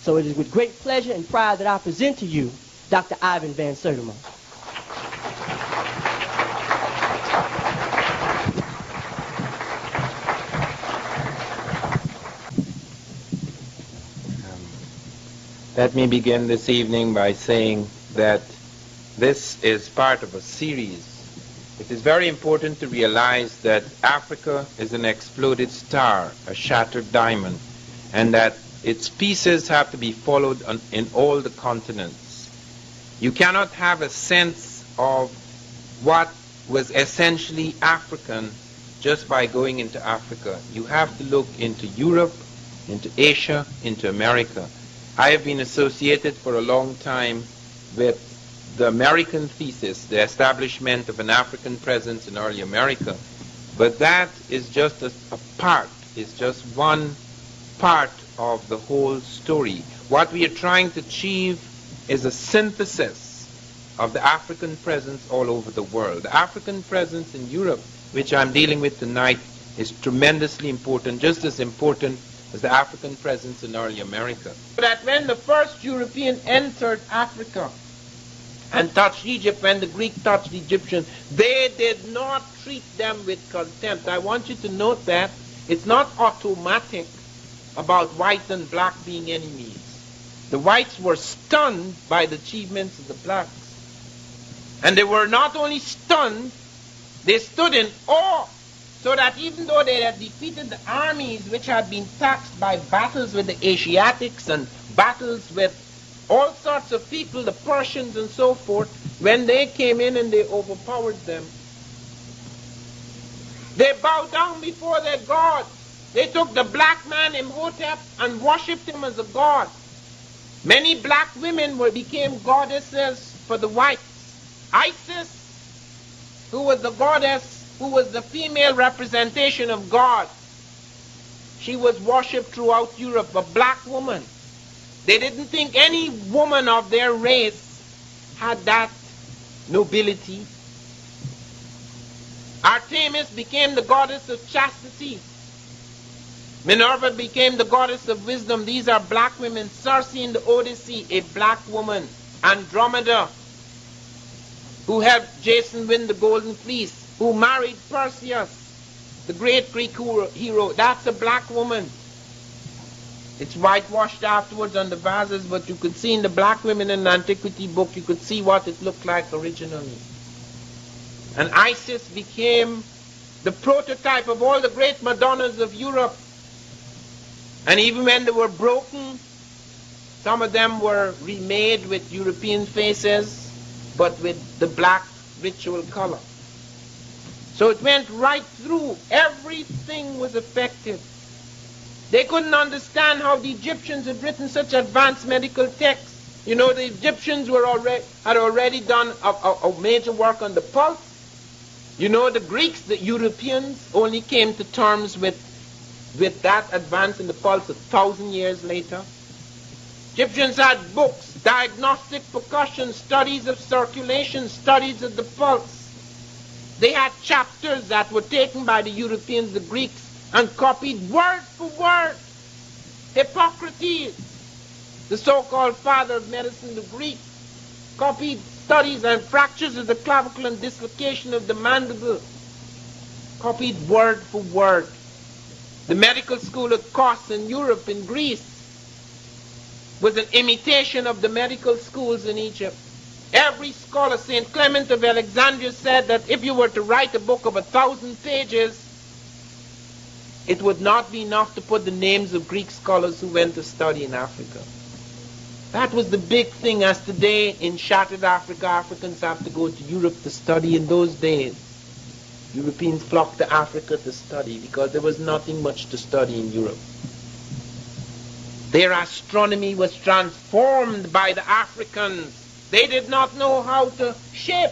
So it is with great pleasure and pride that I present to you Dr. Ivan van Sertima. Let me begin this evening by saying that this is part of a series. It is very important to realize that Africa is an exploded star, a shattered diamond, and that its pieces have to be followed in all the continents. You cannot have a sense of what was essentially African just by going into Africa. You have to look into Europe, into Asia, into America. I have been associated for a long time with the American thesis, the establishment of an African presence in early America. But that is just a part, is just one part of the whole story. What we are trying to achieve is a synthesis of the African presence all over the world. The African presence in Europe, which I'm dealing with tonight, is tremendously important, just as important as the African presence in early America. That when the first European entered Africa and touched Egypt, when the Greek touched the Egyptians, they did not treat them with contempt. I want you to note that it's not automatic about white and black being enemies. The whites were stunned by the achievements of the blacks. And they were not only stunned, they stood in awe. So that even though they had defeated the armies which had been taxed by battles with the Asiatics and battles with all sorts of people, the Persians and so forth, when they came in and they overpowered them, they bowed down before their God. They took the black man Imhotep and worshipped him as a god. Many black women became goddesses for the whites. Isis, who was the goddess, who was the female representation of God, she was worshipped throughout Europe, a black woman. They didn't think any woman of their race had that nobility. Artemis became the goddess of chastity. Minerva became the goddess of wisdom. These are black women. Circe in the Odyssey, a black woman. Andromeda, who helped Jason win the Golden Fleece, who married Perseus, the great Greek hero. That's a black woman. It's whitewashed afterwards on the vases, but you could see in the black women in the antiquity book, you could see what it looked like originally. And Isis became the prototype of all the great Madonnas of Europe. And even when they were broken, some of them were remade with European faces, but with the black ritual color. So it went right through. Everything was affected. They couldn't understand how the Egyptians had written such advanced medical texts. You know, the Egyptians had already done a major work on the pulse. You know, the Greeks, the Europeans, only came to terms with that advance in the pulse 1,000 years later. Egyptians had books, diagnostic percussion, studies of circulation, studies of the pulse. They had chapters that were taken by the Europeans, the Greeks, and copied word for word. Hippocrates, the so-called father of medicine, the Greek, copied studies and fractures of the clavicle and dislocation of the mandible, copied word for word. The medical school at Kos in Europe, in Greece, was an imitation of the medical schools in Egypt. Every scholar, St. Clement of Alexandria, said that if you were to write a book of 1,000 pages, it would not be enough to put the names of Greek scholars who went to study in Africa. That was the big thing, as today in shattered Africa, Africans have to go to Europe to study. In those days, Europeans flocked to Africa to study because there was nothing much to study in Europe. Their astronomy was transformed by the Africans. They did not know how to shape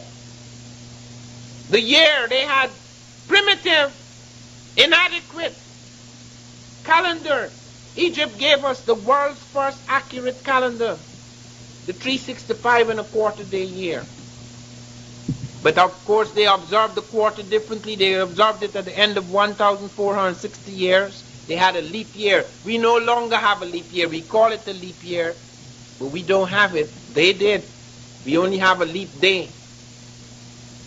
the year. They had primitive, inadequate calendars. Egypt gave us the world's first accurate calendar, the 365 and a quarter day year. But of course they observed the quarter differently. They observed it at the end of 1,460 years. They had a leap year. We no longer have a leap year. We call it a leap year, but we don't have it. They did. We only have a leap day.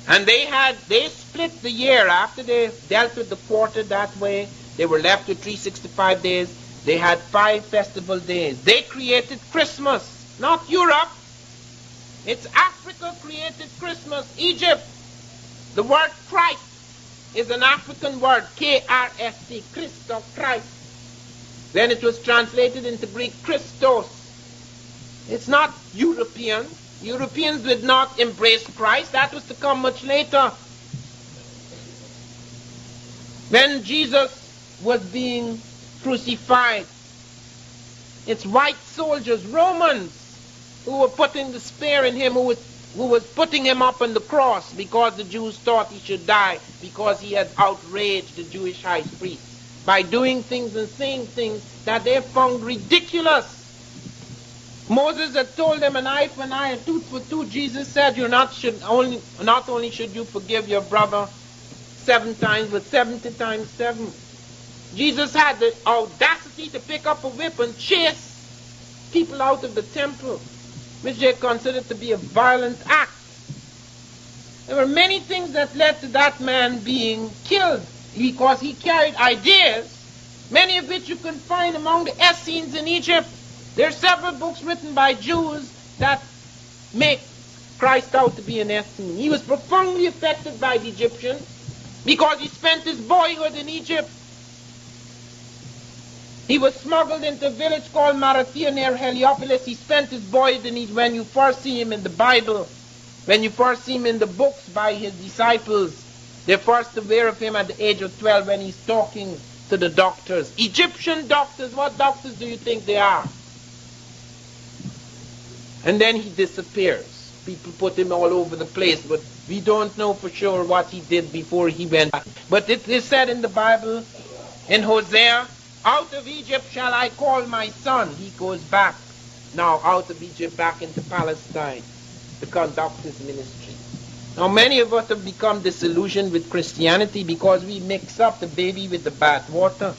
And they split the year after they dealt with the quarter that way. They were left with 365 days. They had 5 festival days. They created Christmas, not Europe. It's Africa created Christmas. Egypt. The word Christ is an African word, K-R-S-T, Christ or Christ. Then it was translated into Greek, Christos. It's not European. Europeans did not embrace Christ. That was to come much later. When Jesus was being crucified, it's white soldiers, Romans, who were putting the spear in him, who was putting him up on the cross because the Jews thought he should die because he had outraged the Jewish high priest by doing things and saying things that they found ridiculous. Moses had told them an eye for an eye, a tooth for tooth. Jesus said, not only should you forgive your brother 7 times, but 70 times 7. Jesus had the audacity to pick up a whip and chase people out of the temple, which they considered to be a violent act. There were many things that led to that man being killed because he carried ideas, many of which you can find among the Essenes in Egypt. There are several books written by Jews that make Christ out to be an Essene. He was profoundly affected by the Egyptians because he spent his boyhood in Egypt. He was smuggled into a village called Marathia near Heliopolis. He spent his boyhood in Egypt. When you first see him in the Bible, when you first see him in the books by his disciples, they're first aware of him at the age of 12 when he's talking to the doctors. Egyptian doctors, what doctors do you think they are? And then he disappears. People put him all over the place, but we don't know for sure what he did before he went back. But it is said in the Bible, in Hosea, out of Egypt shall I call my son. He goes back now out of Egypt back into Palestine to conduct his ministry. Now many of us have become disillusioned with Christianity because we mix up the baby with the bath water.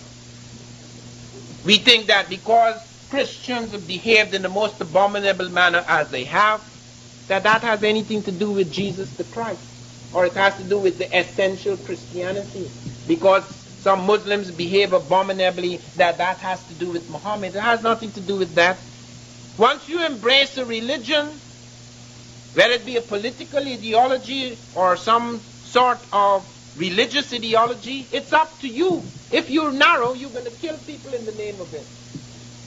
We think that because Christians have behaved in the most abominable manner as they have, that has anything to do with Jesus the Christ, or it has to do with the essential Christianity. Because some Muslims behave abominably, that has to do with Muhammad. It has nothing to do with that. Once you embrace a religion, whether it be a political ideology or some sort of religious ideology, it's up to you. If you're narrow, you're going to kill people in the name of it.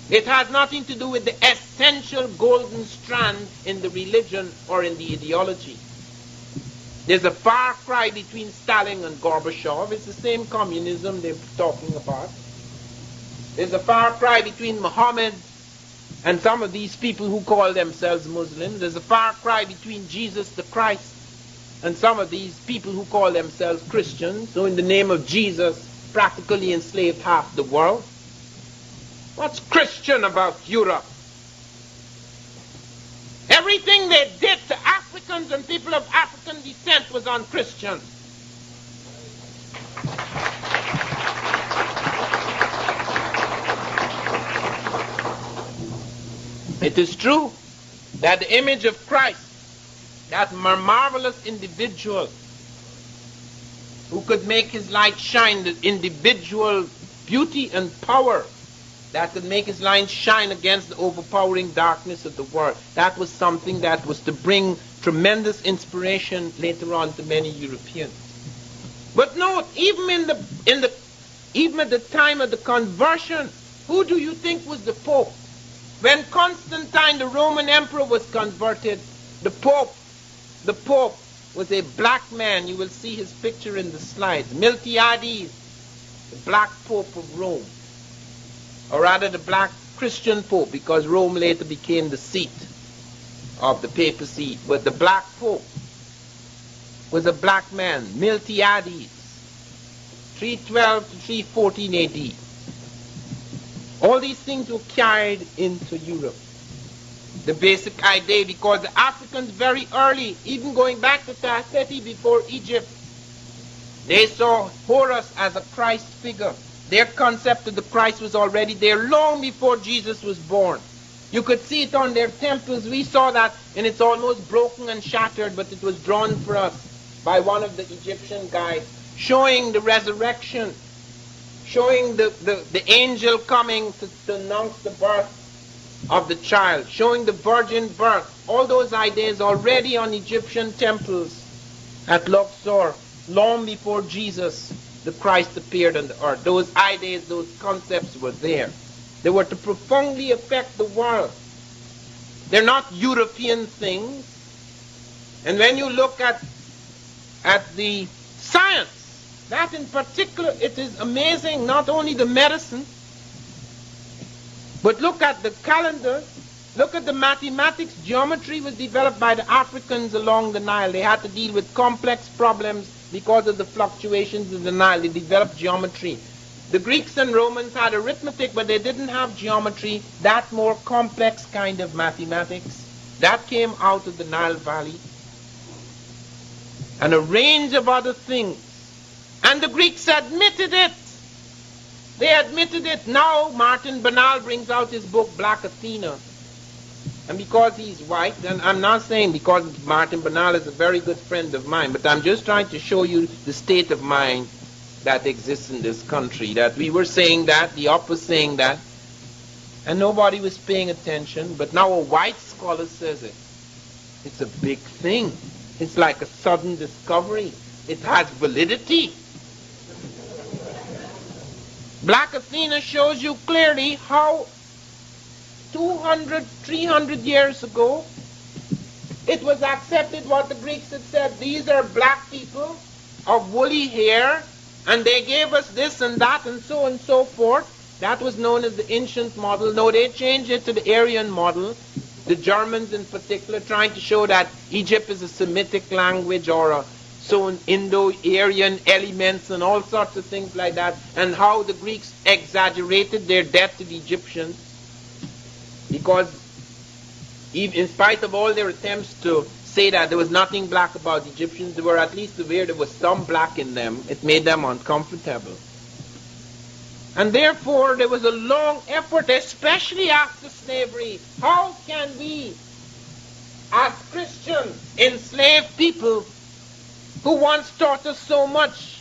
It has nothing to do with the essential golden strand in the religion or in the ideology. There's a far cry between Stalin and Gorbachev. It's the same communism they're talking about. There's a far cry between Muhammad and some of these people who call themselves Muslims. There's a far cry between Jesus the Christ and some of these people who call themselves Christians, who in the name of Jesus practically enslaved half the world. What's Christian about Europe? Everything they did to Africans and people of African descent was un-Christian. It is true that the image of Christ, that marvelous individual who could make his light shine, the individual beauty and power that could make his light shine against the overpowering darkness of the world. That was something that was to bring tremendous inspiration later on to many Europeans. But note, even at the time of the conversion, who do you think was the Pope? When Constantine, the Roman emperor, was converted, the Pope was a black man. You will see his picture in the slides. Miltiades, the black Pope of Rome. Or rather the black Christian Pope, because Rome later became the seat of the papacy. But the black Pope was a black man, Miltiades, 312 to 314 AD. All these things were carried into Europe. The basic idea, because the Africans very early, even going back to Tasseti before Egypt, they saw Horus as a Christ figure. Their concept of the Christ was already there long before Jesus was born. You could see it on their temples. We saw that, and it's almost broken and shattered, but it was drawn for us by one of the Egyptian guides, showing the resurrection, showing the angel coming to announce the birth of the child, showing the virgin birth. All those ideas already on Egyptian temples at Luxor, long before Jesus, the Christ, appeared on the earth. Those ideas, those concepts were there. They were to profoundly affect the world. They're not European things. And when you look at the science, that in particular, it is amazing, not only the medicine, but look at the calendar, look at the mathematics. Geometry was developed by the Africans along the Nile. They had to deal with complex problems because of the fluctuations of the Nile. They developed geometry. The Greeks and Romans had arithmetic, but they didn't have geometry, that more complex kind of mathematics. That came out of the Nile Valley. And a range of other things. And the Greeks admitted it. They admitted it. Now Martin Bernal brings out his book, Black Athena. And because he's white, and I'm not saying because Martin Bernal is a very good friend of mine, but I'm just trying to show you the state of mind that exists in this country, that we were saying that, the up was saying that, and nobody was paying attention, but now a white scholar says it. It's a big thing. It's like a sudden discovery. It has validity. Black Athena shows you clearly how 200, 300 years ago, it was accepted what the Greeks had said. These are black people of woolly hair, and they gave us this and that and so forth. That was known as the ancient model. Now they changed it to the Aryan model. The Germans in particular, trying to show that Egypt is a Semitic language or so Indo-Aryan elements and all sorts of things like that, and how the Greeks exaggerated their debt to the Egyptians, because even in spite of all their attempts to say that there was nothing black about the Egyptians, they were at least aware there was some black in them. It made them uncomfortable. And therefore there was a long effort, especially after slavery. How can we, as Christians, enslave people who once taught us so much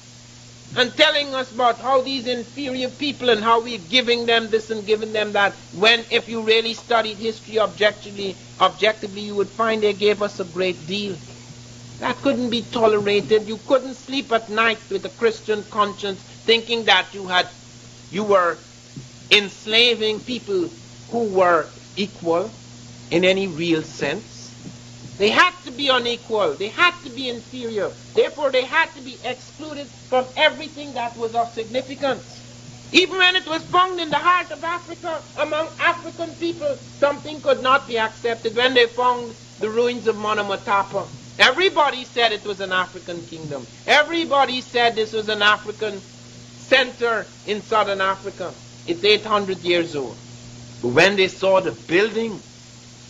and telling us about how these inferior people and how we're giving them this and giving them that, when if you really studied history objectively, you would find they gave us a great deal. That couldn't be tolerated. You couldn't sleep at night with a Christian conscience thinking that you were enslaving people who were equal in any real sense. They had to be unequal. They had to be inferior. Therefore, they had to be excluded from everything that was of significance. Even when it was found in the heart of Africa, among African people, something could not be accepted. When they found the ruins of Monomotapa, everybody said it was an African kingdom. Everybody said this was an African center in southern Africa. It's 800 years old. But when they saw the building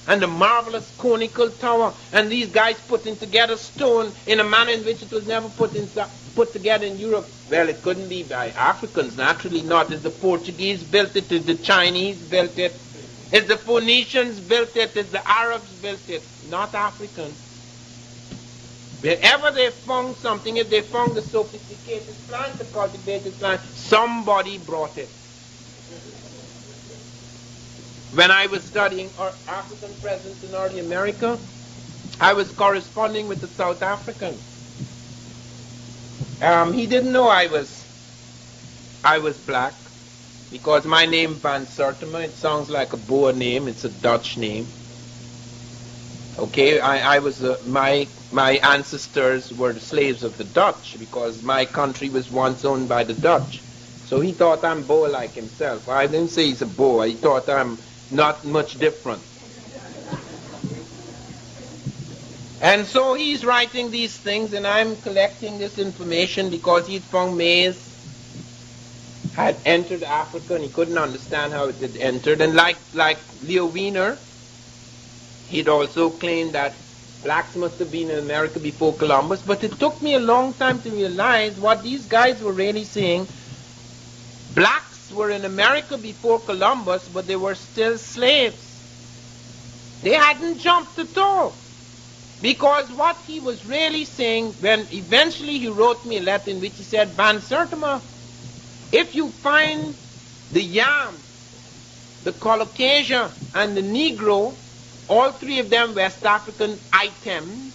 and the marvelous conical tower, and these guys putting together stone in a manner in which it was never put together in Europe, well, it couldn't be by Africans, naturally not. It's the Portuguese built it, it's the Chinese built it, it's the Phoenicians built it, it's the Arabs built it, not Africans. Wherever they found something, if they found the sophisticated plant, the cultivated plant, somebody brought it. When I was studying African presence in early America, I was corresponding with the South African. He didn't know I was black, because my name Van Sertima, it sounds like a Boer name, it's a Dutch name. Okay, my ancestors were the slaves of the Dutch, because my country was once owned by the Dutch. So he thought I'm Boer like himself. I didn't say he's a Boer, he thought I'm not much different. And so he's writing these things, and I'm collecting this information because he'd found maize had entered Africa, and he couldn't understand how it had entered. And like Leo Wiener, he'd also claimed that blacks must have been in America before Columbus. But it took me a long time to realize what these guys were really saying. Blacks were in America before Columbus, but they were still slaves. They hadn't jumped at all. Because what he was really saying, when eventually he wrote me a letter in which he said, Van Sertima, if you find the yam, the Caucasian, and the Negro, all three of them West African items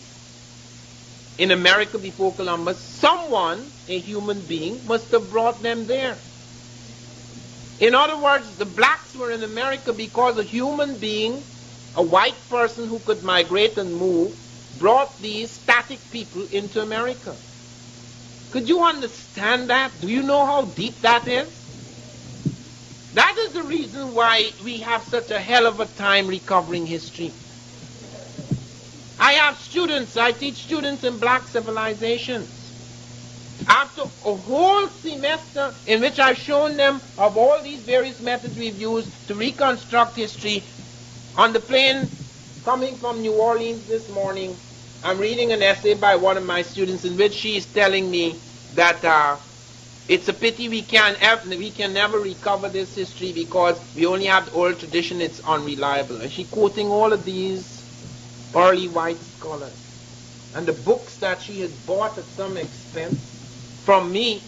in America before Columbus, someone, a human being, must have brought them there. In other words, the blacks were in America because a human being, a white person who could migrate and move, brought these static people into America. Could you understand that? Do you know how deep that is? That is the reason why we have such a hell of a time recovering history. I have students, I teach students in black civilizations. After a whole semester in which I've shown them of all these various methods we've used to reconstruct history, on the plane coming from New Orleans this morning, I'm reading an essay by one of my students in which she is telling me that it's a pity we can never recover this history because we only have the oral tradition, it's unreliable. And she's quoting all of these early white scholars. And the books that she had bought at some expense from me,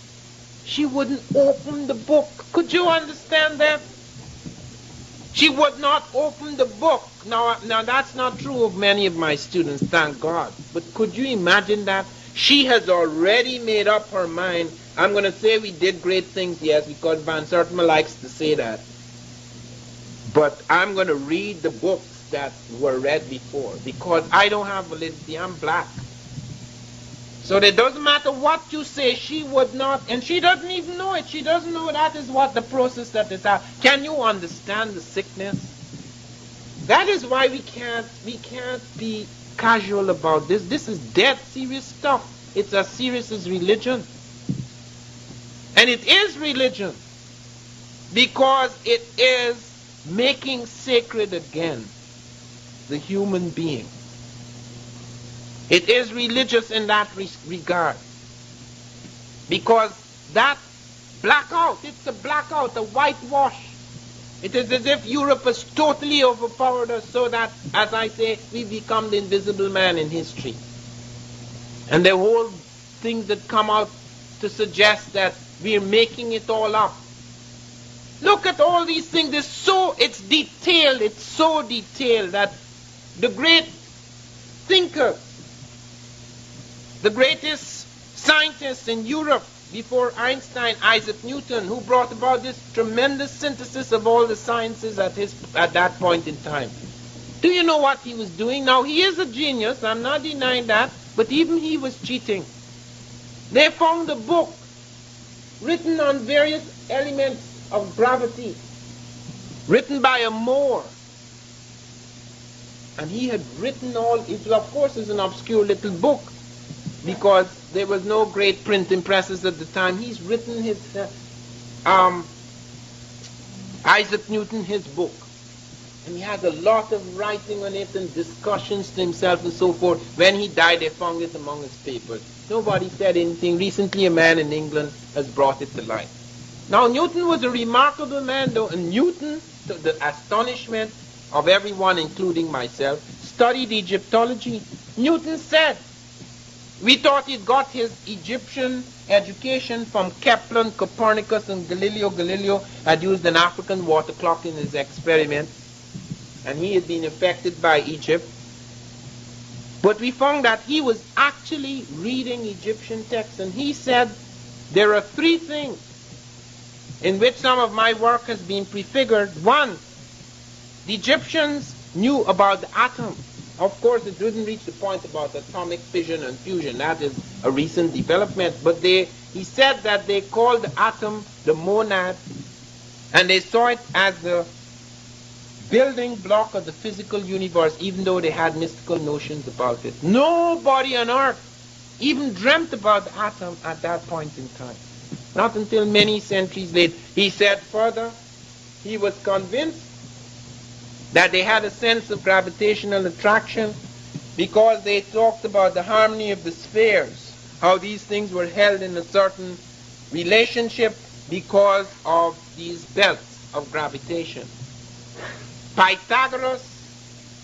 she wouldn't open the book. Could you understand that? She would not open the book. Now that's not true of many of my students, thank God. But could you imagine that? She has already made up her mind. I'm going to say we did great things, yes, because Van Sertima likes to say that. But I'm going to read the books that were read before because I don't have validity. I'm black. So it doesn't matter what you say, she would not, and she doesn't even know it. She doesn't know that is what the process that is happening. Can you understand the sickness? That is why we can't be casual about this. This is dead serious stuff. It's as serious as religion. And it is religion because it is making sacred again the human being. It is religious in that regard. Because that blackout, it's a blackout, a whitewash. It is as if Europe has totally overpowered us so that, as I say, we become the invisible man in history. And the whole things that come out to suggest that we're making it all up. Look at all these things. It's detailed. It's so detailed that the great thinkers, the greatest scientists in Europe before Einstein, Isaac Newton, who brought about this tremendous synthesis of all the sciences at that point in time. Do you know what he was doing? Now, he is a genius. I'm not denying that. But even he was cheating. They found a book written on various elements of gravity, written by a Moor. And he had written all, it of course is an obscure little book, because there was no great printing presses at the time. He's written his, Isaac Newton, his book. And he has a lot of writing on it and discussions to himself and so forth. When he died, they found it among his papers. Nobody said anything. Recently, a man in England has brought it to light. Now, Newton was a remarkable man, though, and Newton, to the astonishment of everyone, including myself, studied Egyptology. Newton said, we thought he got his Egyptian education from Kepler, Copernicus, and Galileo. Galileo had used an African water clock in his experiment, and he had been affected by Egypt. But we found that he was actually reading Egyptian texts, and he said, there are three things in which some of my work has been prefigured. One, the Egyptians knew about the atom. Of course, it didn't reach the point about atomic fission and fusion. That is a recent development. But he said that they called the atom the monad, and they saw it as the building block of the physical universe, even though they had mystical notions about it. Nobody on earth even dreamt about the atom at that point in time. Not until many centuries later. He said further, he was convinced that they had a sense of gravitational attraction because they talked about the harmony of the spheres, how these things were held in a certain relationship because of these belts of gravitation. Pythagoras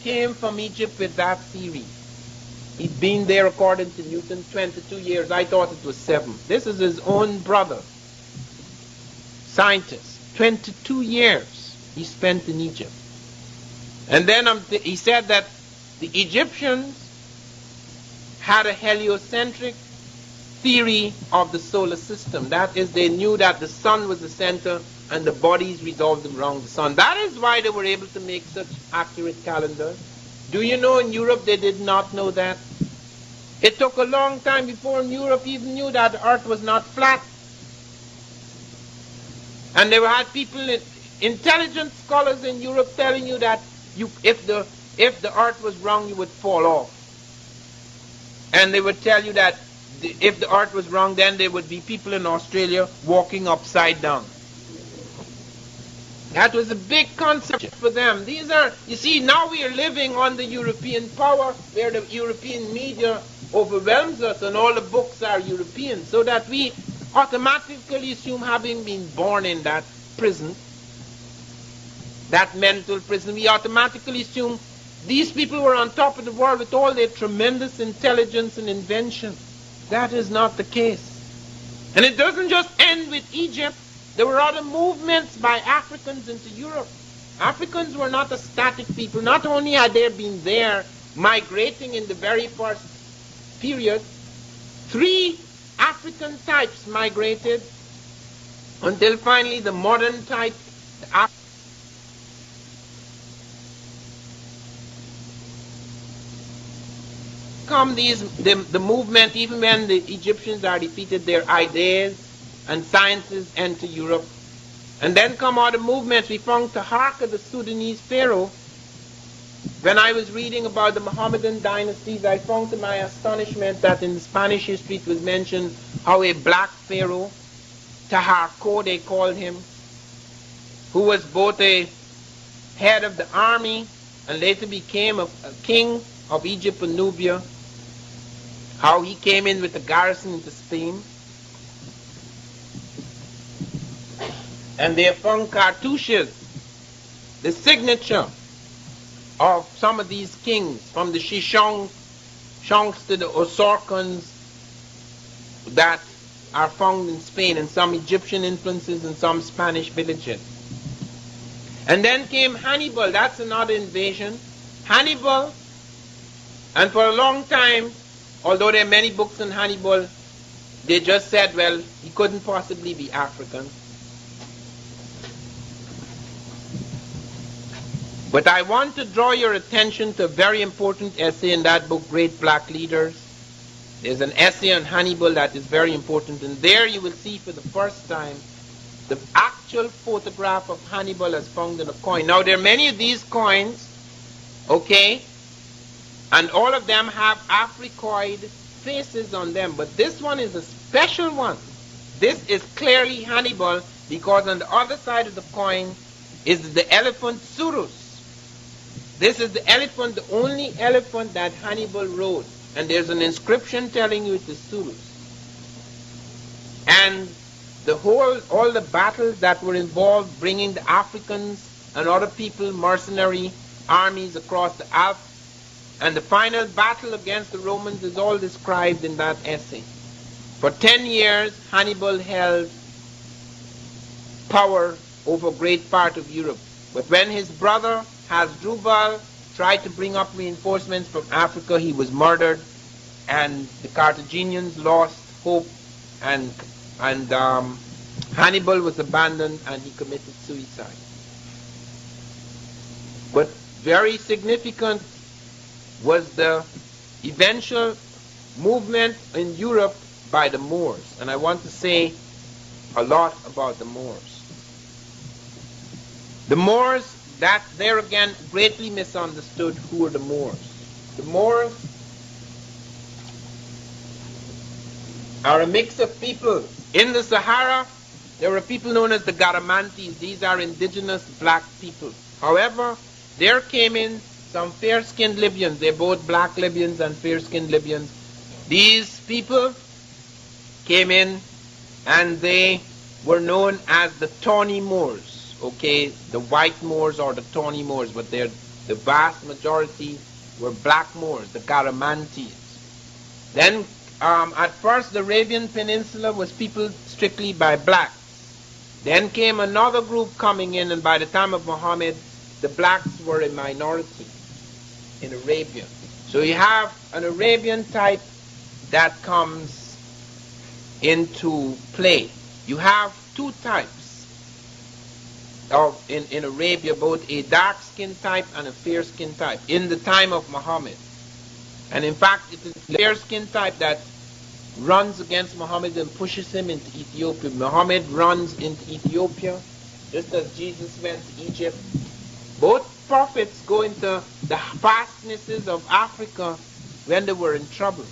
came from Egypt with that theory. He'd been there, according to Newton, 22 years. I thought it was 7. This is his own brother, scientist. 22 years he spent in Egypt. And then he said that the Egyptians had a heliocentric theory of the solar system. That is, they knew that the sun was the center and the bodies revolved around the sun. That is why they were able to make such accurate calendars. Do you know in Europe they did not know that? It took a long time before Europe even knew that the earth was not flat. And they had people, intelligent scholars in Europe, telling you that if the earth was wrong, you would fall off. And they would tell you that if the earth was wrong, then there would be people in Australia walking upside down. That was a big concept for them. These are, you see, now we are living on the European power, where the European media overwhelms us and all the books are European, so that we automatically assume, having been born in that prison, that mental prison, we automatically assume these people were on top of the world with all their tremendous intelligence and invention. That is not the case. And it doesn't just end with Egypt. There were other movements by Africans into Europe. Africans were not a static people. Not only had they been there migrating in the very first period, 3 African types migrated until finally the modern type, the movement, even when the Egyptians are defeated, their ideas and sciences enter Europe. And then come other movements. We found Taharqa, the Sudanese pharaoh. When I was reading about the Mohammedan dynasties, I found to my astonishment that in the Spanish history it was mentioned how a black pharaoh, Taharqa they called him, who was both a head of the army and later became a king of Egypt and Nubia, how he came in with a garrison into Spain. And they found cartouches, the signature of some of these kings, from the Shishongs to the Osorkans, that are found in Spain, and some Egyptian influences and some Spanish villages. And then came Hannibal. That's another invasion. Hannibal, and for a long time, although there are many books on Hannibal, they just said, well, he couldn't possibly be African. But I want to draw your attention to a very important essay in that book, Great Black Leaders. There's an essay on Hannibal that is very important, and there you will see for the first time the actual photograph of Hannibal as found in a coin. Now, there are many of these coins, okay, and all of them have Africoid faces on them, but this one is a special one. This is clearly Hannibal, because on the other side of the coin is the elephant Surus. This is the elephant, the only elephant that Hannibal rode. And there's an inscription telling you it is Surus. And all the battles that were involved, bringing the Africans and other people, mercenary armies across the Alps, and the final battle against the Romans is all described in that essay. For 10 years, Hannibal held power over a great part of Europe. But when his brother Hasdrubal tried to bring up reinforcements from Africa, he was murdered, and the Carthaginians lost hope, and Hannibal was abandoned and he committed suicide. But very significant was the eventual movement in Europe by the Moors, and I want to say a lot about the Moors. The Moors, that there again greatly misunderstood. Who are the Moors? The Moors are a mix of people. In the Sahara, there were people known as the Garamantes. These are indigenous black people. However, there came in some fair-skinned Libyans. They're both black Libyans and fair-skinned Libyans. These people came in and they were known as the tawny Moors, okay, the white Moors or the tawny Moors, but the vast majority were black Moors, the Garamantes. Then at first the Arabian Peninsula was peopled strictly by blacks. Then came another group coming in, and by the time of Muhammad, the blacks were a minority in Arabia. So you have an Arabian type that comes into play. You have two types in Arabia, both a dark-skinned type and a fair-skinned type in the time of Muhammad. And in fact, it is the fair-skinned type that runs against Muhammad and pushes him into Ethiopia. Muhammad runs into Ethiopia, just as Jesus went to Egypt. Both prophets go into the fastnesses of Africa when they were in trouble.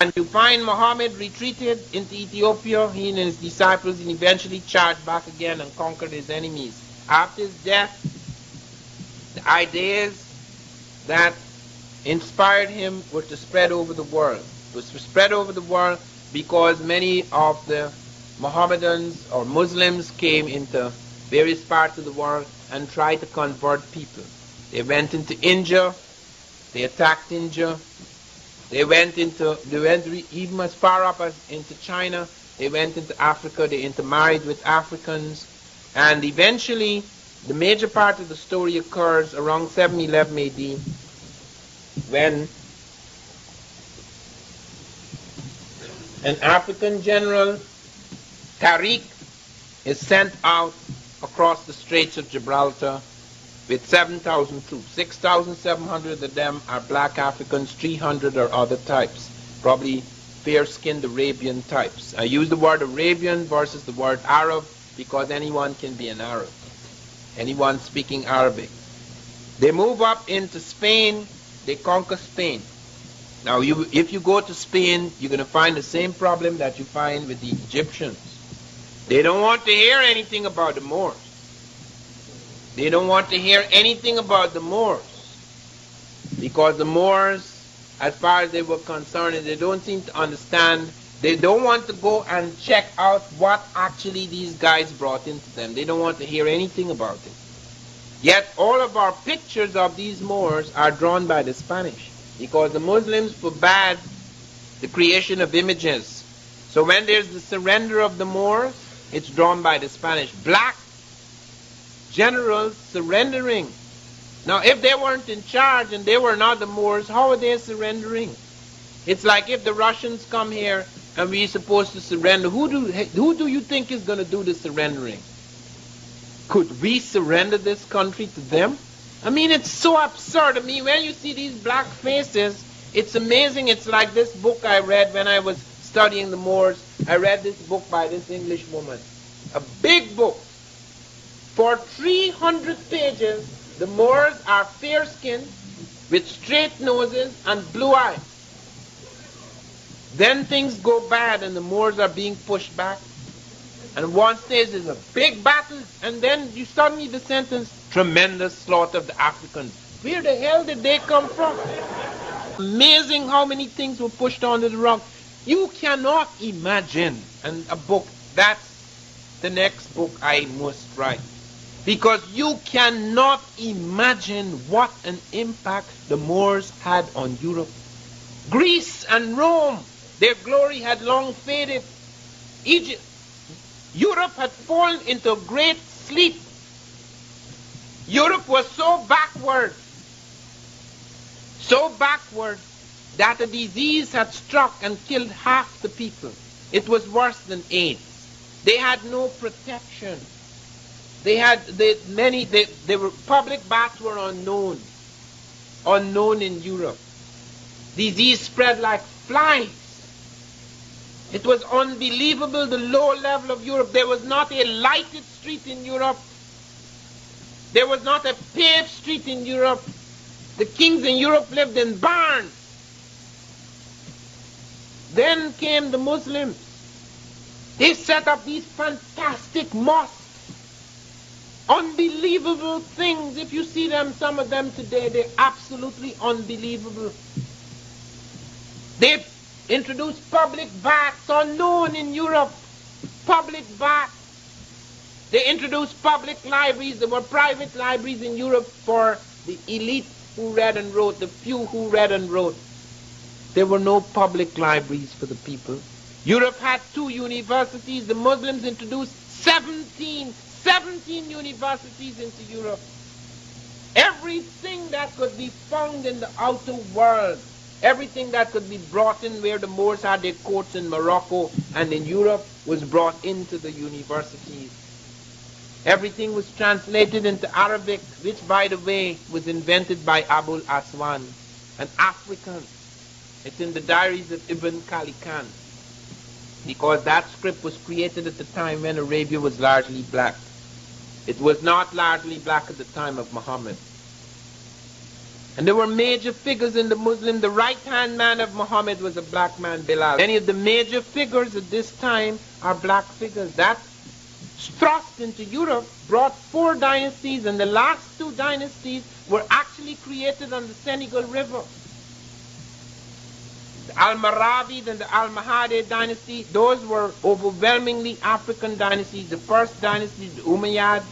And you find Muhammad retreated into Ethiopia, he and his disciples, and eventually charged back again and conquered his enemies. After his death, the ideas that inspired him were to spread over the world. It was to spread over the world because many of the Mohammedans or Muslims came into various parts of the world and tried to convert people. They went into India, they attacked India, they went even as far up as into China, they went into Africa, they intermarried with Africans, and eventually the major part of the story occurs around 711 AD when an African general, Tariq, is sent out across the Straits of Gibraltar with 7,000 troops. 6,700 of them are black Africans, 300 are other types, probably fair-skinned Arabian types. I use the word Arabian versus the word Arab because anyone can be an Arab, anyone speaking Arabic. They move up into Spain, they conquer Spain. Now, if you go to Spain, you're going to find the same problem that you find with the Egyptians. They don't want to hear anything about the Moors. They don't want to hear anything about the Moors because the Moors, as far as they were concerned, they don't seem to understand. They don't want to go and check out what actually these guys brought into them. They don't want to hear anything about it. Yet all of our pictures of these Moors are drawn by the Spanish because the Muslims forbade the creation of images. So when there's the surrender of the Moors, it's drawn by the Spanish. Black generals surrendering. Now, if they weren't in charge and they were not the Moors, how are they surrendering? It's like if the Russians come here and we're supposed to surrender. Who do you think is going to do the surrendering? Could we surrender this country to them? I mean, it's so absurd. I mean, when you see these black faces, it's amazing. It's like this book I read when I was studying the Moors. I read this book by this English woman. A big book. For 300 pages, the Moors are fair-skinned with straight noses and blue eyes. Then things go bad and the Moors are being pushed back. And one stage is a big battle, and then you suddenly the sentence, tremendous slaughter of the Africans. Where the hell did they come from? Amazing how many things were pushed onto the rug. You cannot imagine. And a book, that's the next book I must write. Because you cannot imagine what an impact the Moors had on Europe. Greece and Rome, their glory had long faded. Europe had fallen into a great sleep. Europe was so backward that a disease had struck and killed half the people. It was worse than AIDS. They had no protection. Public baths were unknown in Europe. Disease spread like flies. It was unbelievable, the low level of Europe. There was not a lighted street in Europe. There was not a paved street in Europe. The kings in Europe lived in barns. Then came the Muslims. They set up these fantastic mosques. Unbelievable things. If you see them, some of them today, they're absolutely unbelievable. They introduced public baths unknown in Europe. public baths. They introduced public libraries. There were private libraries in Europe for the elite who read and wrote, the few who read and wrote. There were no public libraries for the people. Europe had 2 universities. The Muslims introduced 17 universities into Europe. Everything that could be found in the outer world, everything that could be brought in where the Moors had their courts in Morocco and in Europe was brought into the universities. Everything was translated into Arabic, which, by the way, was invented by Abul Aswan, an African. It's in the diaries of Ibn Khalikan, because that script was created at the time when Arabia was largely black. It was not largely black at the time of Muhammad. And there were major figures in the Muslim. The right-hand man of Muhammad was a black man, Bilal. Many of the major figures at this time are black figures. That thrust into Europe brought 4 dynasties, and the last 2 dynasties were actually created on the Senegal River. The Al-Maravid and the Al-Mahadi dynasty, those were overwhelmingly African dynasties. The first dynasty, the Umayyad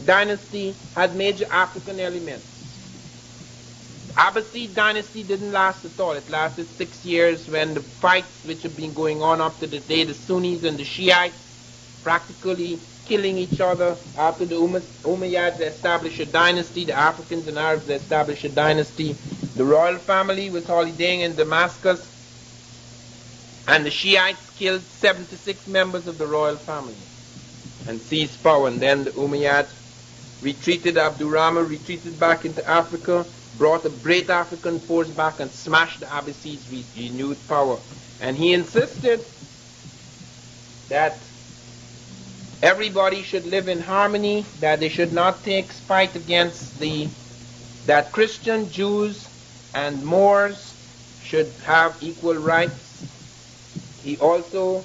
dynasty, had major African elements. The Abbasid dynasty didn't last at all. It lasted 6 years, when the fights which have been going on up to the day, the Sunnis and the Shiites practically killing each other. After the Umayyads established a dynasty, the Africans and Arabs established a dynasty. The royal family was holidaying in Damascus, and the Shiites killed 76 members of the royal family and seized power. And then the Umayyads retreated. Abdurrahman retreated back into Africa, brought a great African force back and smashed the Abbasids, renewed power. And he insisted that everybody should live in harmony, that they should not take spite against that Christian, Jews, and Moors should have equal rights. He also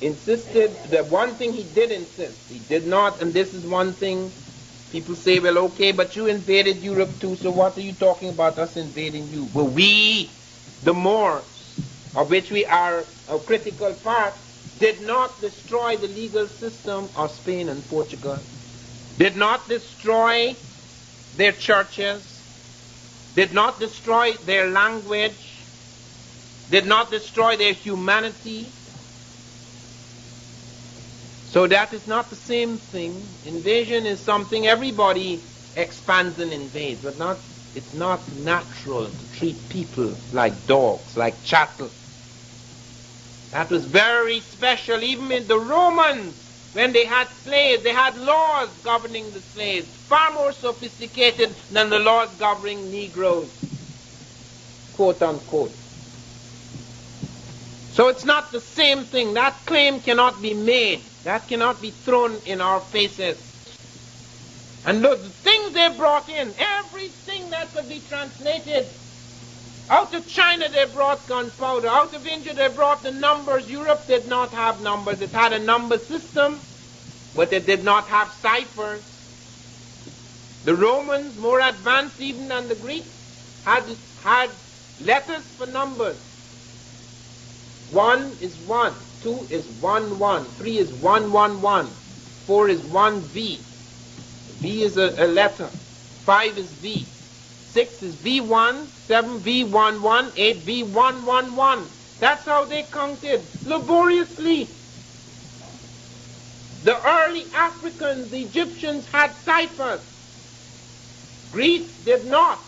insisted that one thing he did insist, he did not, and this is one thing people say, well, okay, but you invaded Europe too, so what are you talking about us invading you? Well, we, the Moors, of which we are a critical part, did not destroy the legal system of Spain and Portugal, did not destroy their churches, did not destroy their language, did not destroy their humanity. So that is not the same thing. Invasion is something everybody expands and invades, but it's not natural to treat people like dogs, like chattel. That was very special. Even in the Romans, when they had slaves, they had laws governing the slaves, far more sophisticated than the laws governing Negroes, quote unquote. So it's not the same thing. That claim cannot be made. That cannot be thrown in our faces. And look, the things they brought in, everything that could be translated. Out of China they brought gunpowder. Out of India they brought the numbers. Europe did not have numbers. It had a number system, but it did not have ciphers. The Romans, more advanced even than the Greeks, had letters for numbers. 1 is 1, 2 is 1, 1, 3 is 1, 1, 1, 4 is 1 V. V is a letter. 5 is V. 6 is V1, 7 V11, 8 V111. That's how they counted, laboriously. The early Africans, the Egyptians, had ciphers. Greece did not.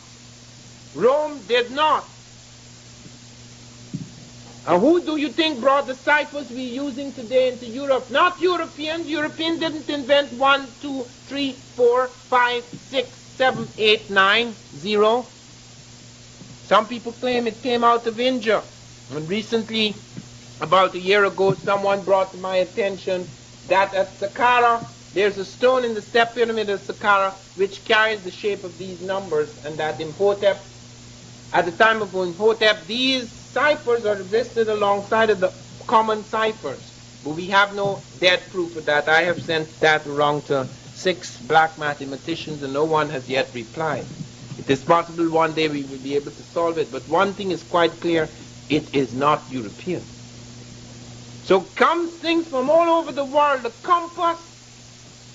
Rome did not. And who do you think brought the ciphers we're using today into Europe? Not Europeans. Europeans didn't invent 1, 2, 3, 4, 5, 6, 7, 8, 9, 0. Some people claim it came out of India. And recently, about a year ago, someone brought to my attention that at Saqqara, there's a stone in the step pyramid of Saqqara which carries the shape of these numbers, and that Imhotep, at the time of Imhotep, these ciphers are listed alongside of the common ciphers. But we have no dead proof of that. I have sent that around to 6 black mathematicians and no one has yet replied. It is possible one day we will be able to solve it, but one thing is quite clear, it is not European. So comes things from all over the world, the compass,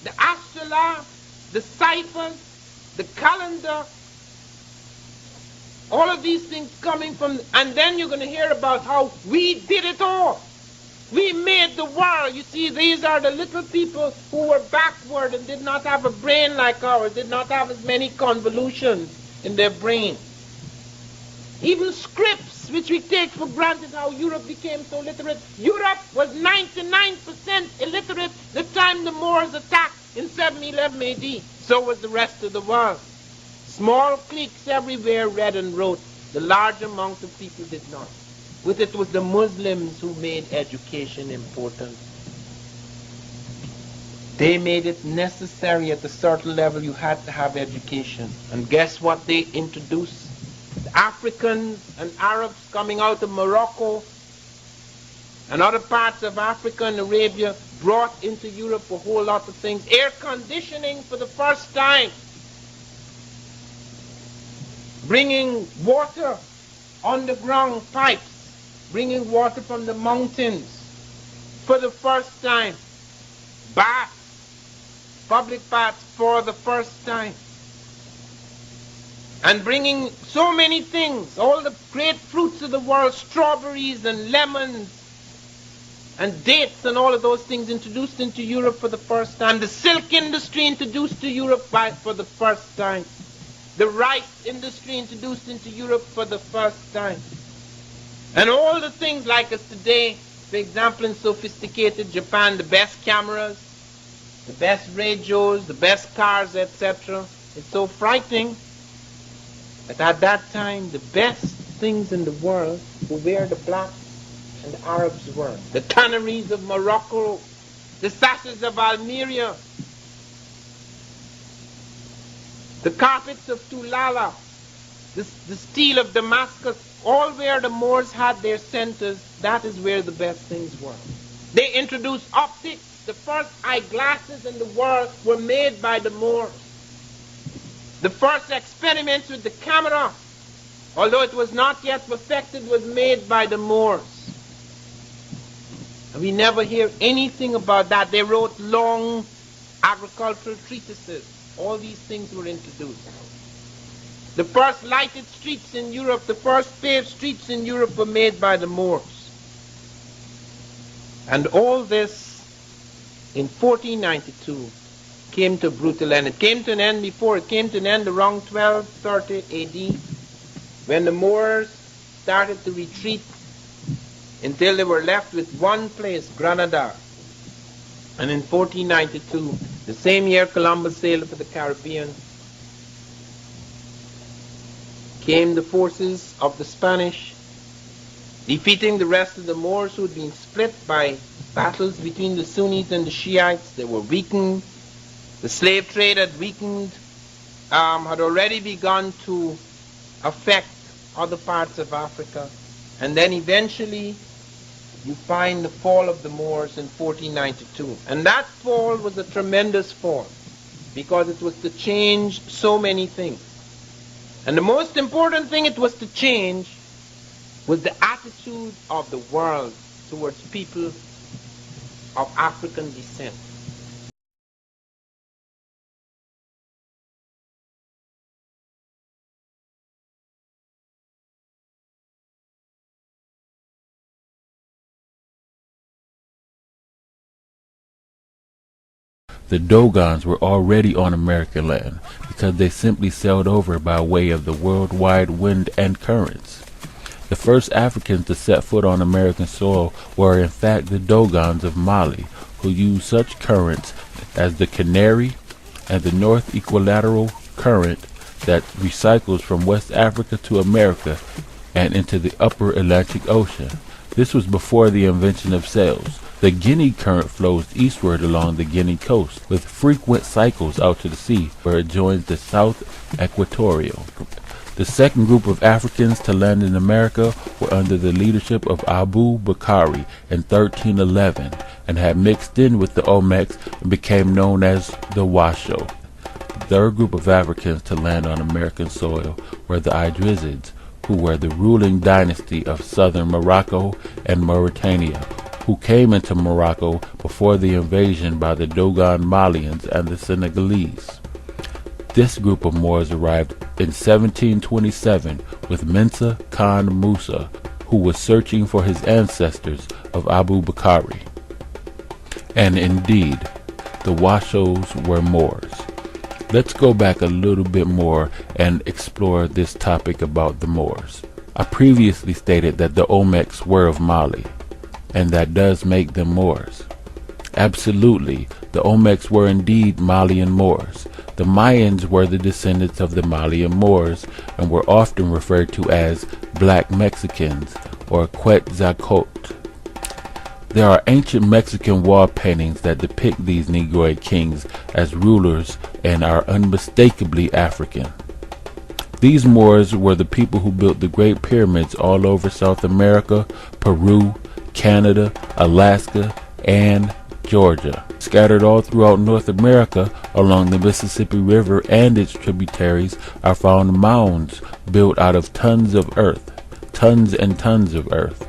the astrolabe, the ciphers, the calendar, all of these things coming from, and then you're going to hear about how we did it all. We made the world. You see, these are the little people who were backward and did not have a brain like ours, did not have as many convolutions in their brain. Even scripts, which we take for granted, how Europe became so literate. Europe was 99% illiterate the time the Moors attacked in 711 AD. So was the rest of the world. Small cliques everywhere read and wrote. The large amount of people did not. With it was the Muslims who made education important. They made it necessary at a certain level you had to have education. And guess what they introduced? The Africans and Arabs coming out of Morocco and other parts of Africa and Arabia brought into Europe a whole lot of things. Air conditioning for the first time. Bringing water, underground pipes. Bringing water from the mountains for the first time. Baths, public baths for the first time. And bringing so many things, all the great fruits of the world, strawberries and lemons and dates and all of those things introduced into Europe for the first time. The silk industry introduced to Europe for the first time. The rice industry introduced into Europe for the first time. And all the things like us today, for example, in sophisticated Japan, the best cameras, the best radios, the best cars, etc. It's so frightening that at that time, the best things in the world were where the blacks and the Arabs were. The tanneries of Morocco, the sashes of Almeria, the carpets of Tulala, the steel of Damascus, all where the Moors had their centers, that is where the best things were. They introduced optics. The first eyeglasses in the world were made by the Moors. The first experiments with the camera, although it was not yet perfected, was made by the Moors. And we never hear anything about that. They wrote long agricultural treatises. All these things were introduced. The first lighted streets in Europe, the first paved streets in Europe were made by the Moors. And all this in 1492 came to a brutal end. It came to an end before. It came to an end around 1230 AD when the Moors started to retreat until they were left with one place, Granada. And in 1492, the same year Columbus sailed for the Caribbean, came the forces of the Spanish, defeating the rest of the Moors who had been split by battles between the Sunnis and the Shiites. They were weakened. The slave trade had weakened, had already begun to affect other parts of Africa. And then eventually you find the fall of the Moors in 1492. And that fall was a tremendous fall because it was to change so many things. And the most important thing it was to change was the attitude of the world towards people of African descent. The Dogons were already on American land because they simply sailed over by way of the worldwide wind and currents. The first Africans to set foot on American soil were in fact the Dogons of Mali, who used such currents as the Canary and the North Equilateral Current that recycles from West Africa to America and into the upper Atlantic Ocean. This was before the invention of sails. The Guinea Current flows eastward along the Guinea coast, with frequent cycles out to the sea, where it joins the South Equatorial. The second group of Africans to land in America were under the leadership of Abu Bakari in 1311, and had mixed in with the Olmecs and became known as the Washoe. The third group of Africans to land on American soil were the Idrisids, who were the ruling dynasty of southern Morocco and Mauritania, who came into Morocco before the invasion by the Dogon Malians and the Senegalese. This group of Moors arrived in 1727 with Mensa Khan Musa, who was searching for his ancestors of Abu Bakari. And indeed, the Washos were Moors. Let's go back a little bit more and explore this topic about the Moors. I previously stated that the Olmecs were of Mali, and that does make them Moors. Absolutely, the Olmecs were indeed Malian Moors. The Mayans were the descendants of the Malian Moors and were often referred to as Black Mexicans or Quetzalcoatl. There are ancient Mexican wall paintings that depict these Negroid kings as rulers and are unmistakably African. These Moors were the people who built the Great Pyramids all over South America, Peru, Canada, Alaska, and Georgia. Scattered all throughout North America along the Mississippi River and its tributaries are found mounds built out of tons of earth, tons and tons of earth.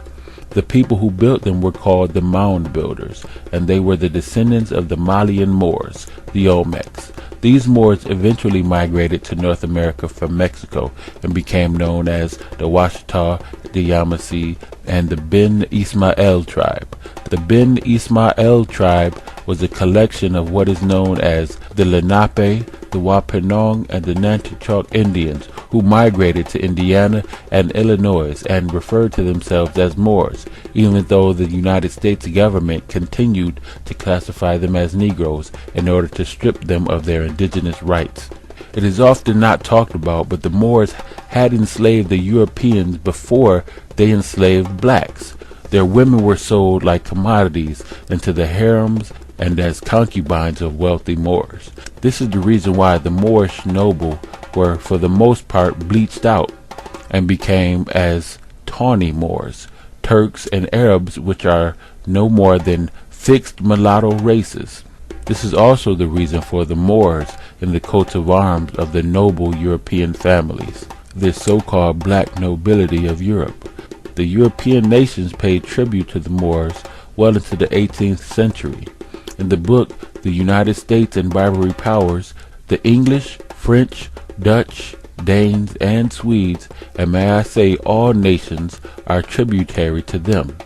The people who built them were called the mound builders, and they were the descendants of the Malian Moors, the Olmecs. These Moors eventually migrated to North America from Mexico and became known as the Washita, the Yamasee, and the Ben Ismael tribe. The Ben Ismael tribe was a collection of what is known as the Lenape, the Wampanoag, and the Nanticoke Indians who migrated to Indiana and Illinois and referred to themselves as Moors, even though the United States government continued to classify them as Negroes in order to strip them of their indigenous rights. It is often not talked about, but the Moors had enslaved the Europeans before they enslaved blacks. Their women were sold like commodities into the harems and as concubines of wealthy Moors. This is the reason why the Moorish noble were for the most part bleached out and became as tawny Moors, Turks and Arabs, which are no more than fixed mulatto races. This is also the reason for the Moors in the coats of arms of the noble European families, this so-called black nobility of Europe. The European nations paid tribute to the Moors well into the 18th century. In the book, The United States and Barbary Powers, the English, French, Dutch, Danes, and Swedes, and may I say all nations, are tributary to them.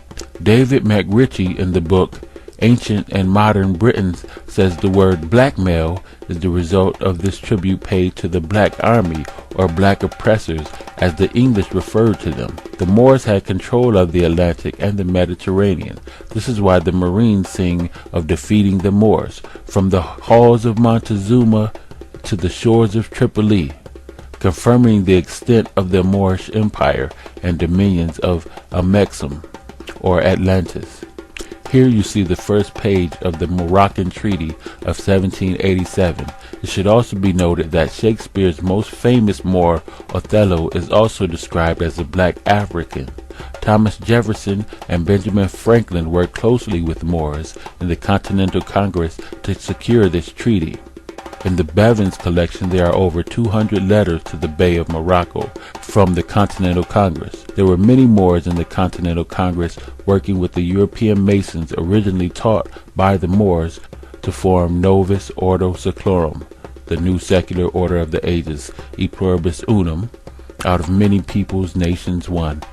David McRitchie in the book Ancient and Modern Britons says the word blackmail is the result of this tribute paid to the black army or black oppressors as the English referred to them. The Moors had control of the Atlantic and the Mediterranean. This is why the Marines sing of defeating the Moors, from the halls of Montezuma to the shores of Tripoli, confirming the extent of the Moorish Empire and dominions of Amexem or Atlantis. Here you see the first page of the Moroccan Treaty of 1787. It should also be noted that Shakespeare's most famous Moor, Othello, is also described as a black African. Thomas Jefferson and Benjamin Franklin worked closely with Moors in the Continental Congress to secure this treaty. In the Bevins collection, there are over 200 letters to the Bey of Morocco from the Continental Congress. There were many Moors in the Continental Congress working with the European Masons originally taught by the Moors to form Novus Ordo Seclorum, the new secular order of the ages, e pluribus unum, out of many peoples, nations, one.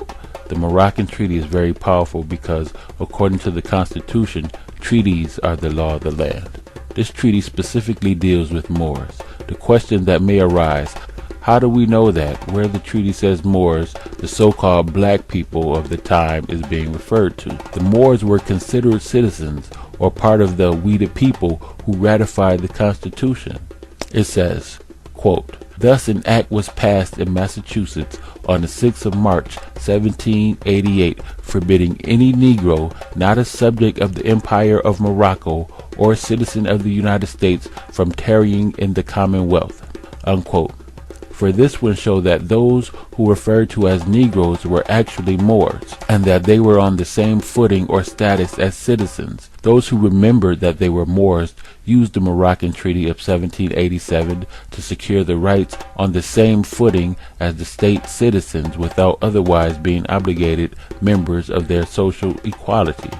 The Moroccan treaty is very powerful because, according to the Constitution, treaties are the law of the land. This treaty specifically deals with Moors. The question that may arise, how do we know that where the treaty says Moors, the so-called black people of the time is being referred to? The Moors were considered citizens or part of the we the people who ratified the Constitution. It says, quote, "Thus an act was passed in Massachusetts on the 6th of March, 1788, forbidding any Negro not a subject of the Empire of Morocco or a citizen of the United States from tarrying in the Commonwealth," unquote. For this would show that those who referred to as Negroes were actually Moors, and that they were on the same footing or status as citizens. Those who remembered that they were Moors used the Moroccan Treaty of 1787 to secure the rights on the same footing as the state citizens without otherwise being obligated members of their social equality.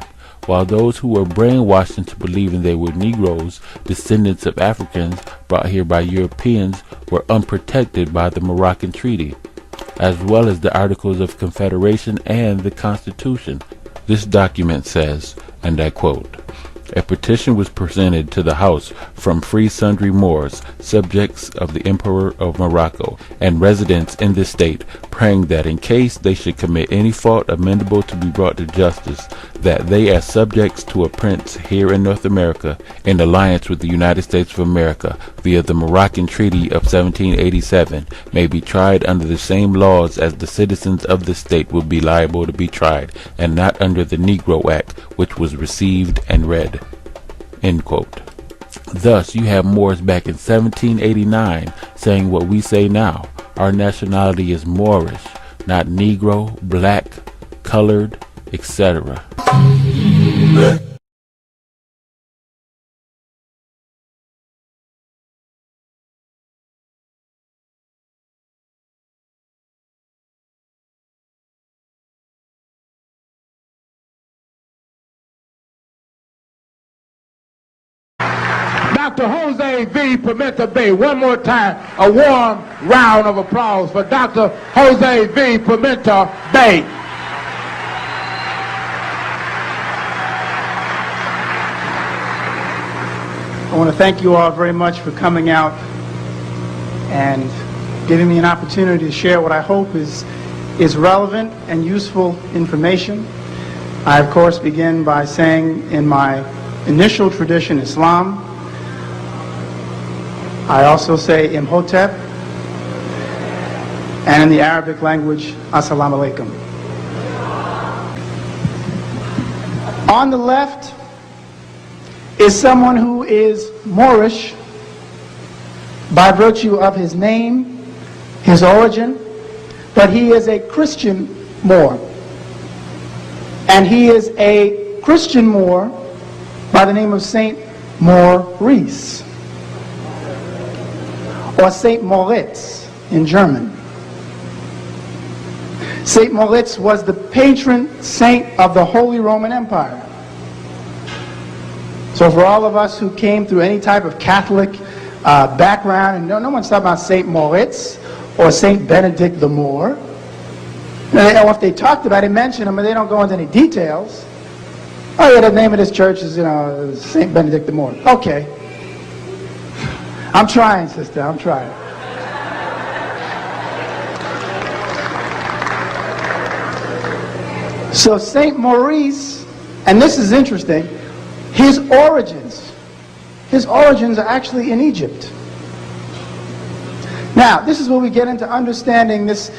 while those who were brainwashed into believing they were Negroes, descendants of Africans brought here by Europeans, were unprotected by the Moroccan Treaty, as well as the Articles of Confederation and the Constitution. This document says, and I quote, "A petition was presented to the House from free sundry Moors, subjects of the Emperor of Morocco, and residents in this state, praying that in case they should commit any fault amendable to be brought to justice, that they as subjects to a prince here in North America, in alliance with the United States of America, via the Moroccan Treaty of 1787, may be tried under the same laws as the citizens of the state would be liable to be tried, and not under the Negro Act, which was received and read." End quote. Thus, you have Moors back in 1789 saying what we say now. Our nationality is Moorish, not Negro, black, colored, etc. Dr. Jose V. Pimenta Bay. One more time, a warm round of applause for Dr. Jose V. Pimenta Bay. I want to thank you all very much for coming out and giving me an opportunity to share what I hope is relevant and useful information. I, of course, begin by saying in my initial tradition, Islam, I also say Imhotep, and in the Arabic language, Assalamu alaikum. On the left is someone who is Moorish by virtue of his name, his origin, but he is a Christian Moor. And he is a Christian Moor by the name of Saint Maurice, or Saint Moritz in German. Saint Moritz was the patron saint of the Holy Roman Empire. So for all of us who came through any type of Catholic background, and no one's talking about Saint Moritz or Saint Benedict the Moor. Or if they talked about it, mentioned them, but they don't go into any details. Oh yeah, the name of this church is, Saint Benedict the Moor. Okay. I'm trying, sister, I'm trying. So Saint Maurice, and this is interesting, his origins are actually in Egypt. Now, this is where we get into understanding this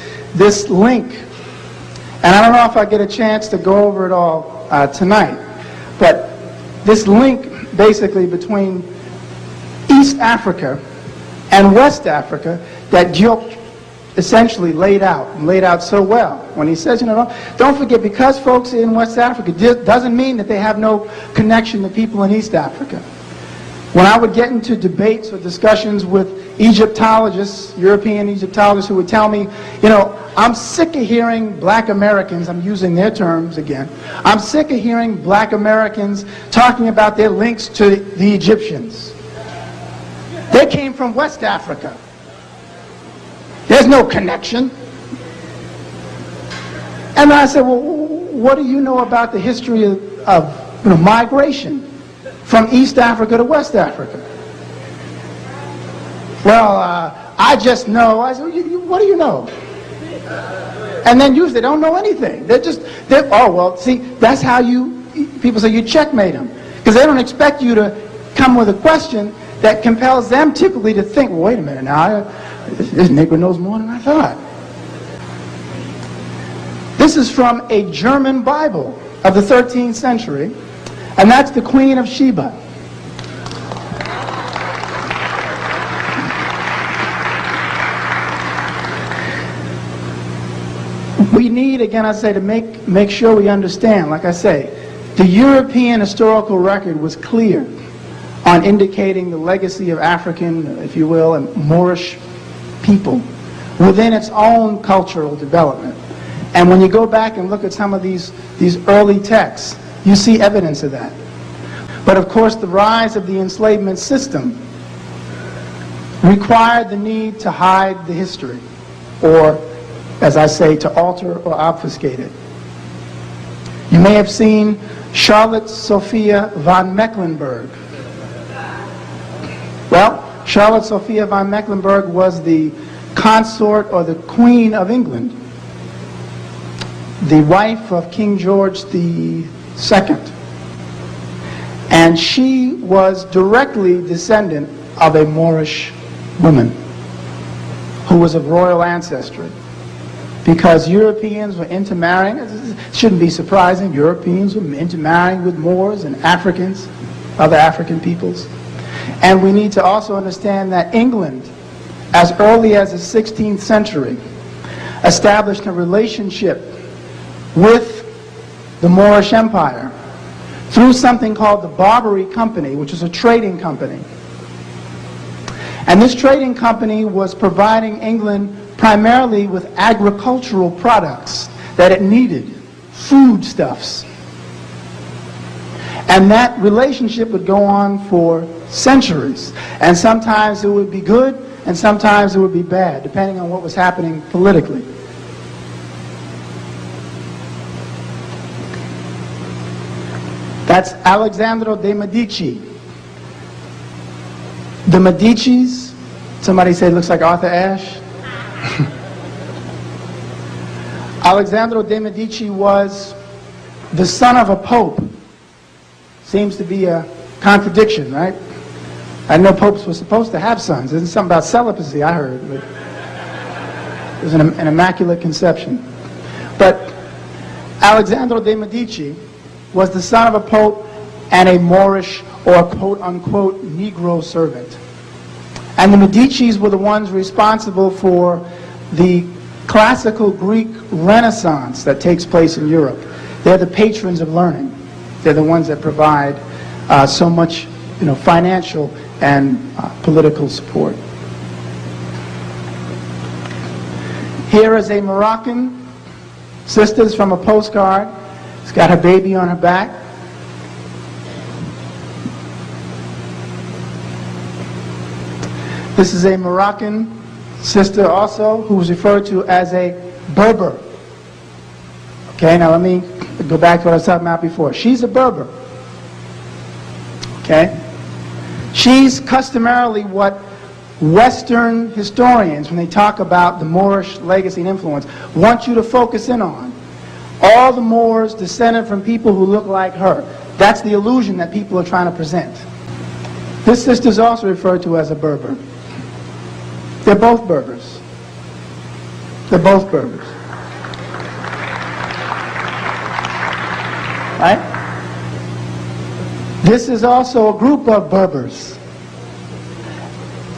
link. And I don't know if I get a chance to go over it all tonight, but this link basically between East Africa and West Africa that Diop essentially laid out so well. When he says, don't forget, because folks in West Africa doesn't mean that they have no connection to people in East Africa. When I would get into debates or discussions with Egyptologists, European Egyptologists, who would tell me, I'm sick of hearing black Americans, I'm using their terms again, I'm sick of hearing black Americans talking about their links to the Egyptians. They came from West Africa. There's no connection. And I said, well, what do you know about the history of migration from East Africa to West Africa? Well, I just know. I said, what do you know? And then usually they don't know anything. See, that's how people say you checkmate them. Because they don't expect you to come with a question that compels them typically to think, well, wait a minute now, this Negro knows more than I thought. This is from a German Bible of the 13th century, and that's the Queen of Sheba. We need, again, I say, to make sure we understand, like I say, the European historical record was clear on indicating the legacy of African, if you will, and Moorish people within its own cultural development. And when you go back and look at some of these early texts, You see evidence of that. But of course, the rise of the enslavement system required the need to hide the history, or, as I say, to alter or obfuscate it. You may have seen Charlotte Sophia von Mecklenburg. Well, Charlotte Sophia von Mecklenburg was the consort or the Queen of England, the wife of King George II. And she was directly descendant of a Moorish woman who was of royal ancestry. Because Europeans were intermarrying, it shouldn't be surprising, Europeans were intermarrying with Moors and Africans, other African peoples. And we need to also understand that England, as early as the 16th century, established a relationship with the Moorish Empire through something called the Barbary Company, which is a trading company. And this trading company was providing England primarily with agricultural products that it needed, foodstuffs. And that relationship would go on for centuries. And sometimes it would be good, and sometimes it would be bad, depending on what was happening politically. That's Alessandro de' Medici. The Medicis, somebody said looks like Arthur Ashe. Alessandro de' Medici was the son of a pope. Seems to be a contradiction, right? I know popes were supposed to have sons. There's something about celibacy, I heard. It was an immaculate conception. But Alessandro de' Medici was the son of a pope and a Moorish or quote-unquote Negro servant. And the Medicis were the ones responsible for the classical Greek Renaissance that takes place in Europe. They're the patrons of learning. They're the ones that provide so much, financial and political support. Here is a Moroccan sister from a postcard. She's got her baby on her back. This is a Moroccan sister also who was referred to as a Berber. Okay, now let me go back to what I was talking about before. She's a Berber. Okay? She's customarily what Western historians, when they talk about the Moorish legacy and influence, want you to focus in on. All the Moors descended from people who look like her. That's the illusion that people are trying to present. This sister is also referred to as a Berber. They're both Berbers. They're both Berbers. Right? This is also a group of Berbers.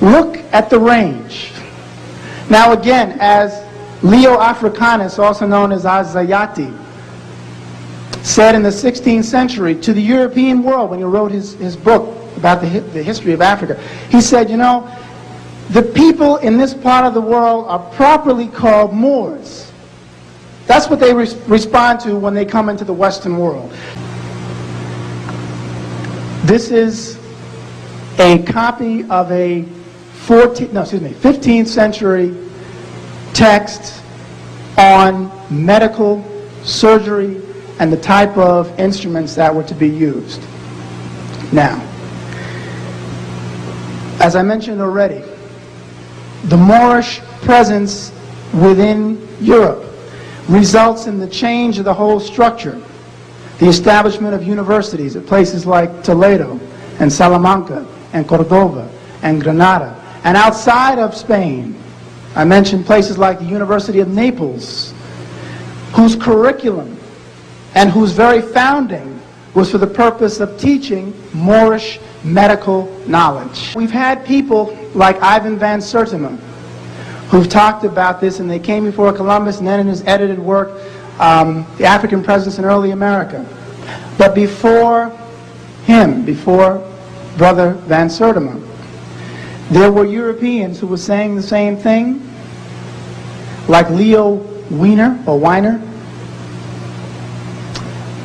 Look at the range. Now again, as Leo Africanus, also known as Al-Zayati, said in the 16th century to the European world when he wrote his book about the history of Africa, he said, the people in this part of the world are properly called Moors. That's what they respond to when they come into the Western world. This is a copy of a 15th century text on medical surgery and the type of instruments that were to be used. Now, as I mentioned already, the Moorish presence within Europe results in the change of the whole structure. The establishment of universities at places like Toledo and Salamanca and Cordova and Granada. And outside of Spain, I mentioned places like the University of Naples, whose curriculum and whose very founding was for the purpose of teaching Moorish medical knowledge. We've had people like Ivan van Sertima who've talked about this, and they came before Columbus and then in his edited work, The African Presence in Early America. But before him, before Brother van Sertima, there were Europeans who were saying the same thing, like Leo Wiener,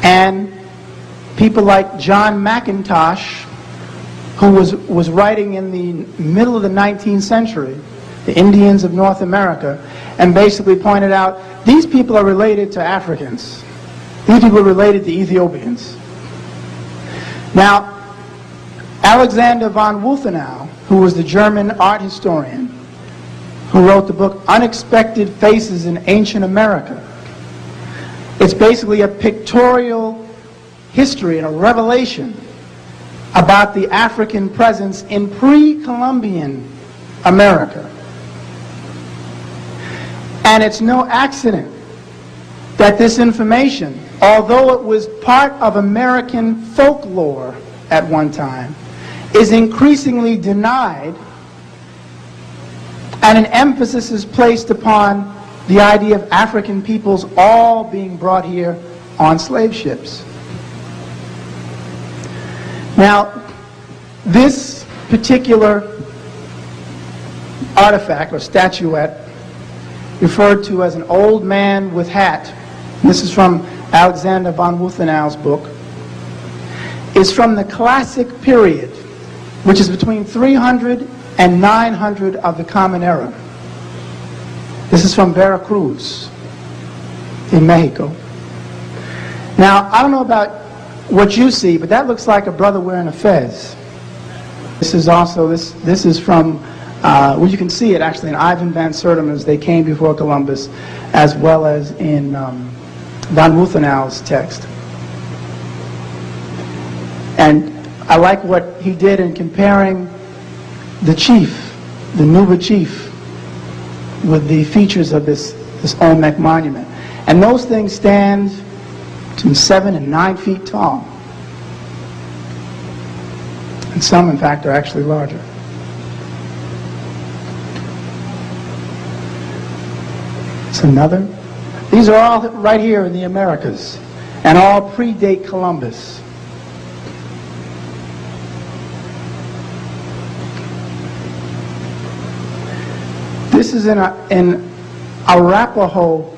and people like John McIntosh, who was writing in the middle of the 19th century, the Indians of North America, and basically pointed out, these people are related to Africans. These people are related to Ethiopians. Now, Alexander von Wulfenau, who was the German art historian, who wrote the book Unexpected Faces in Ancient America. It's basically a pictorial history and a revelation about the African presence in pre-Columbian America. And it's no accident that this information, although it was part of American folklore at one time, is increasingly denied, and an emphasis is placed upon the idea of African peoples all being brought here on slave ships. Now, this particular artifact or statuette, referred to as an old man with hat, this is from Alexander von Wulfenau's book, is from the classic period, which is between 300 and 900 of the Common Era. This is from Veracruz in Mexico. Now, I don't know about what you see, but that looks like a brother wearing a fez. This is also, this is from, well, you can see it actually in Ivan van Sertima's They Came Before Columbus, as well as in von Wulfenau's text. And I like what he did in comparing the chief, the Nuba chief, with the features of this Olmec monument. And those things stand between 7 and 9 feet tall. And some, in fact, are actually larger. It's another. These are all right here in the Americas, and all predate Columbus. This is an Arapaho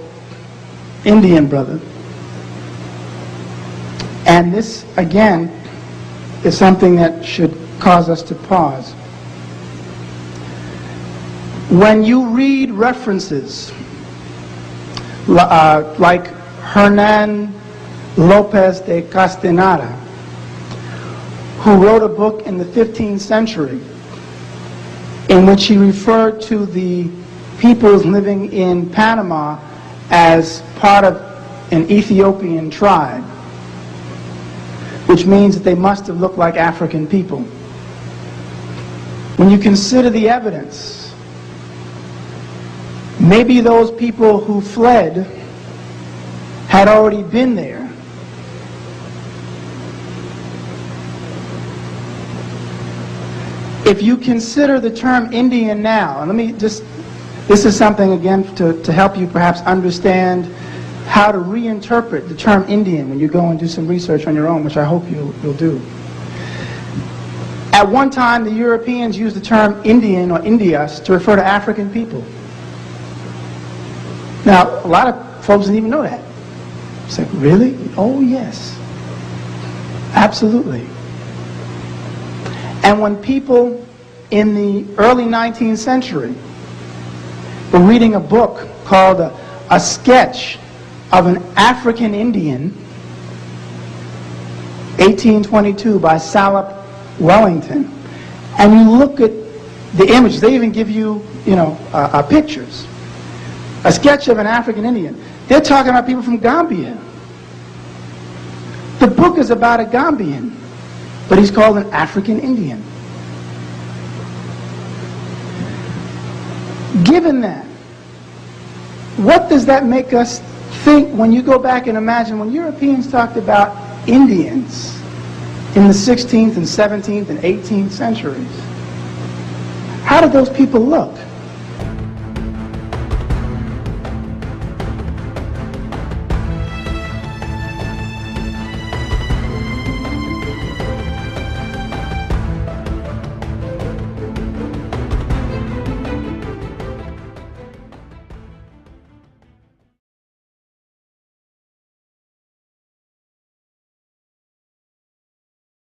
Indian brother. And this, again, is something that should cause us to pause. When you read references like Hernan Lopez de Castaneda, who wrote a book in the 15th century in which he referred to the peoples living in Panama as part of an Ethiopian tribe, which means that they must have looked like African people. When you consider the evidence, maybe those people who fled had already been there. If you consider the term Indian now, and let me just, this is something again to help you perhaps understand how to reinterpret the term Indian when you go and do some research on your own, which I hope you'll do. At one time, the Europeans used the term Indian or Indias to refer to African people. Now, a lot of folks didn't even know that. It's like, really? Oh, yes. Absolutely. And when people in the early 19th century were reading a book called A Sketch of an African Indian, 1822 by Salop Wellington, and you look at the images, they even give you, pictures. A sketch of an African Indian. They're talking about people from Gambia. The book is about a Gambian, but he's called an African Indian. Given that, what does that make us think when you go back and imagine when Europeans talked about Indians in the 16th and 17th and 18th centuries? How did those people look?